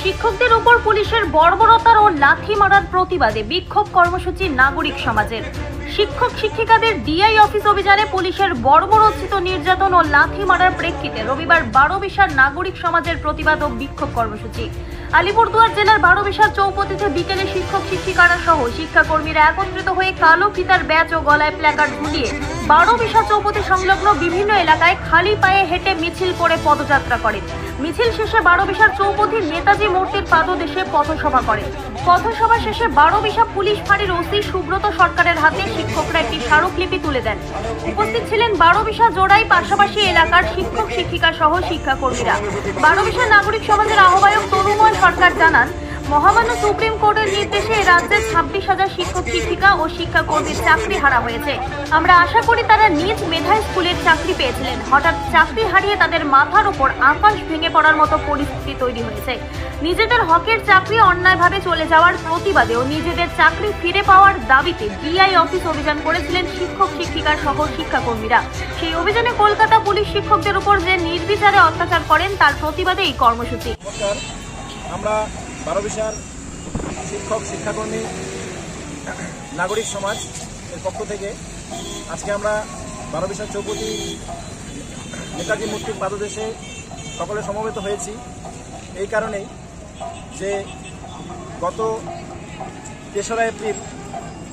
শিক্ষকদের উপর পুলিশের বর্বরতার ও লাথি মারার প্রতিবাদে বিক্ষোভ কর্মসূচি নাগরিক সমাজের। শিক্ষক শিক্ষিকাদের ডিআই অফিস অভিযানে পুলিশের বর্বরোচিত নির্যাতন ও লাথি মারার প্রেক্ষিতে রবিবার বারোবিশার নাগরিক সমাজের প্রতিবাদ ও বিক্ষোভ কর্মসূচি। আলিপুরদুয়ার জেলার বারোবিশার চৌপতিতে বিকেলে শিক্ষক শিক্ষিকারা সহ শিক্ষাকর্মীরা একত্রিত হয়ে কালো ফিতার ব্যাচ ও গলায় প্ল্যাকার্ড ঝুলিয়ে বারোবিশার চৌপতি সংলগ্ন বিভিন্ন এলাকায় খালি পায়ে হেঁটে মিছিল করে পদযাত্রা করেন। মিছিল শেষে বারোবিশার চৌপতি নেতাজি মূর্তির পাদদেশে পথসভা করেন। পথসভা শেষে বারোবিশা পুলিশ ফাঁড়ির ওসি সুব্রত সরকারের হাতে শিক্ষকরা একটি স্মারকলিপি তুলে দেন। উপস্থিত ছিলেন বারোবিশা জোড়াই পাশাপাশি এলাকার শিক্ষক শিক্ষিকা সহ শিক্ষাকর্মীরা। বারোবিশা নাগরিক সমাজের আহ্বায়ক তরুময় সরকার জানান, মহামান্য সুপ্রিম কোর্টের নির্দেশে রাজ্যের 26,000 শিক্ষক শিক্ষিকা ও শিক্ষাকর্মীর চাকরি হারা হয়েছে। আমরা আশা করি তারা নিজ মেধায় স্কুলের চাকরি পেয়েছিলেন। হঠাৎ চাকরি হারিয়ে তাদের মাথার উপর আকাশ ভেঙে পড়ার মতো পরিস্থিতি তৈরি হয়েছে। নিজেদের হকের চাকরি অন্যায়ভাবে চলে যাওয়ার প্রতিবাদে ও নিজেদের চাকরি ফিরে পাওয়ার দাবিতে ডিআই অফিস অভিযান করেছিলেন শিক্ষক শিক্ষিকা সহ শিক্ষাকর্মীরা। সেই অভিযানে কলকাতা পুলিশ শিক্ষকদের উপর যে নির্বিচারে অত্যাচার করেন তার প্রতিবাদে এই কর্মসূচি। আমরা বারোবিশার শিক্ষক শিক্ষাকর্মী নাগরিক সমাজ এর পক্ষ থেকে আজকে আমরা বারোবিশার চৌপতি নেতাজি মূর্তির পাদদেশে সকলে সমবেত হয়েছি এই কারণেই যে গত 3রা এপ্রিল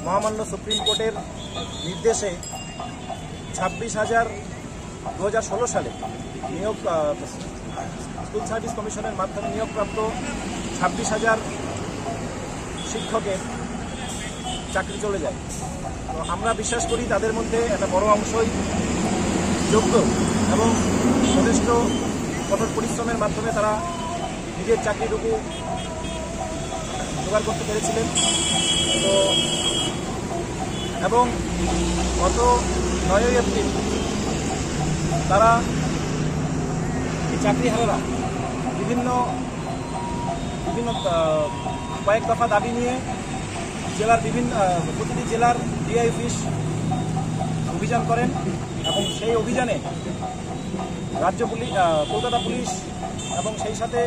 মহামান্য সুপ্রিম কোর্টের নির্দেশে 26,000 2016 সালে নিয়োগ স্কুল সার্ভিস কমিশনের মাধ্যমে নিয়োগপ্রাপ্ত 26,000 শিক্ষকের চাকরি চলে যায়। তো আমরা বিশ্বাস করি তাদের মধ্যে একটা বড় অংশই যোগ্য এবং যথেষ্ট কঠোর পরিশ্রমের মাধ্যমে তারা নিজের চাকরিটুকু জোগাড় করতে পেরেছিলেন। তো এবং গত 9ই এপ্রিল তারা এই চাকরিহারারা বিভিন্ন কয়েক দফা দাবি নিয়ে জেলার প্রতিটি জেলার ডিআই অফিস অভিযান করেন এবং সেই অভিযানে রাজ্য পুলিশ, কলকাতা পুলিশ এবং সেই সাথে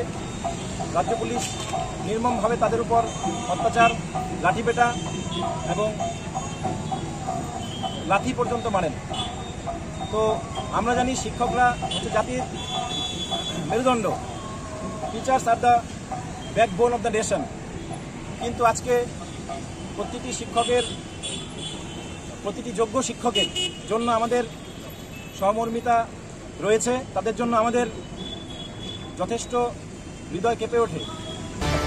রাজ্য পুলিশ নির্মমভাবে তাদের উপর অত্যাচার, লাঠিপেটা এবং লাঠি পর্যন্ত মারেন। তো আমরা জানি শিক্ষকরা হচ্ছে জাতির মেরুদণ্ড, teachers are the backbone of the nation. কিন্তু আজকে প্রতিটি যোগ্য শিক্ষকের জন্য আমাদের সহমর্মিতা রয়েছে, তাদের জন্য আমাদের যথেষ্ট হৃদয় কেঁপে ওঠে।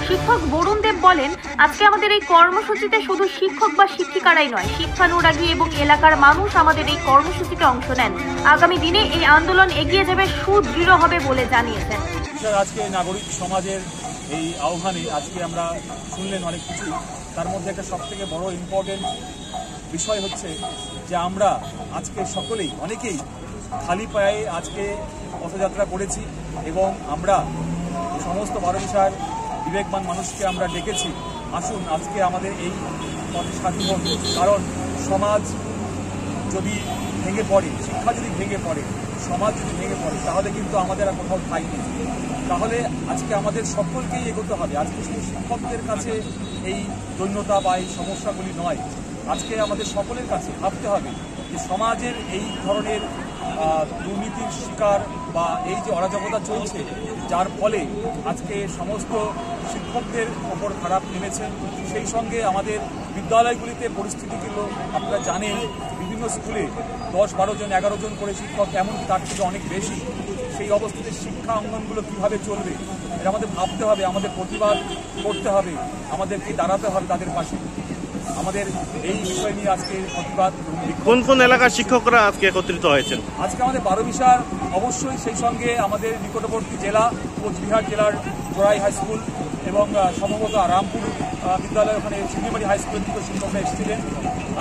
শিক্ষক বরুণ দেব বলেন, আজকে আমাদের এই কর্মসূচিতে শুধু শিক্ষক বা শিক্ষিকারাই নয়, শিক্ষানুরাগী এবং এলাকার মানুষ আমাদের এই কর্মসূচিতে অংশ নেন। আগামী দিনে এই আন্দোলন এগিয়ে যাবে, সুদৃঢ় হবে বলে জানিয়েছেন। আজকে নাগরিক সমাজের এই আহ্বানে আজকে আমরা শুনলেন অনেক কিছু। তার মধ্যে একটা সবথেকে বড় ইম্পর্টেন্ট বিষয় হচ্ছে যে আমরা আজকে সকলেই অনেকেই খালি পায়ে আজকে পথযাত্রা করেছি এবং আমরা সমস্ত বারোবিশার বিবেকবান মানুষকে আমরা ডেকেছি, আসুন আজকে আমাদের এই পথে সাথী হোক। কারণ সমাজ যদি ভেঙে পড়ে, শিক্ষা যদি ভেঙে পড়ে, সমাজ যদি ভেঙে পড়ে, তাহলে কিন্তু আমাদের আর কোথাও ঠাঁই নেই। তাহলে আজকে আমাদের সকলকেই এগোতে হবে। আজকে শুধু শিক্ষকদের কাছে এই দৈন্যতা বা এই সমস্যাগুলি নয়, আজকে আমাদের সকলের কাছে ভাবতে হবে যে সমাজের এই ধরনের দুর্নীতির শিকার বা এই যে অরাজকতা চলছে, যার ফলে আজকে সমস্ত শিক্ষকদের ওপর খারাপ নেমেছে। সেই সঙ্গে আমাদের বিদ্যালয়গুলিতে পরিস্থিতিগুলো আপনারা জানেন, বিভিন্ন স্কুলে 10, 12 জন 11 জন করে শিক্ষক, এমনকি তার থেকে অনেক বেশি। সেই অবস্থাতে শিক্ষা অঙ্গনগুলো কীভাবে চলবে এটা আমাদের ভাবতে হবে, আমাদের প্রতিবাদ করতে হবে, আমাদেরকে দাঁড়াতে হবে তাদের পাশে। আমাদের এই বিষয় নিয়ে আজকে প্রতিবাদ। কোন কোন এলাকার শিক্ষকরা আজকে একত্রিত হয়েছেন? আজকে আমাদের বারোবিশার, অবশ্যই সেই সঙ্গে আমাদের নিকটবর্তী জেলা কোচবিহার জেলার জোড়াই হাই স্কুল এবং সম্ভবত রামপুর বিদ্যালয়, ওখানে চিংড়িমারি হাই স্কুলের থেকে শিক্ষকরা এসেছিলেন।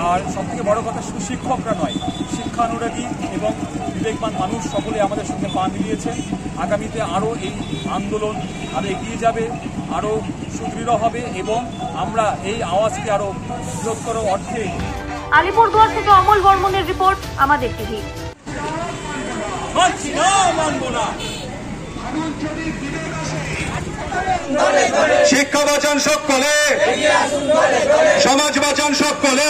আর সবথেকে বড় কথা, শুধু শিক্ষকরা নয়, শিক্ষানুরাগী এবং বিবেকবান মানুষ সকলে আমাদের সঙ্গে পা মিলিয়েছেন। আগামীতে আরও এই আন্দোলন আরও এগিয়ে যাবে, আরও সুদৃঢ় হবে এবং আমরা এই আওয়াজকে আরও বৃহত্তর অর্থে। আলিপুরদুয়ার থেকে অমল বর্মনের রিপোর্ট, আমাদের টিভি। মানছি না, মানব না। শিক্ষা বাঁচান সকলে, সমাজ বাঁচান সকলে।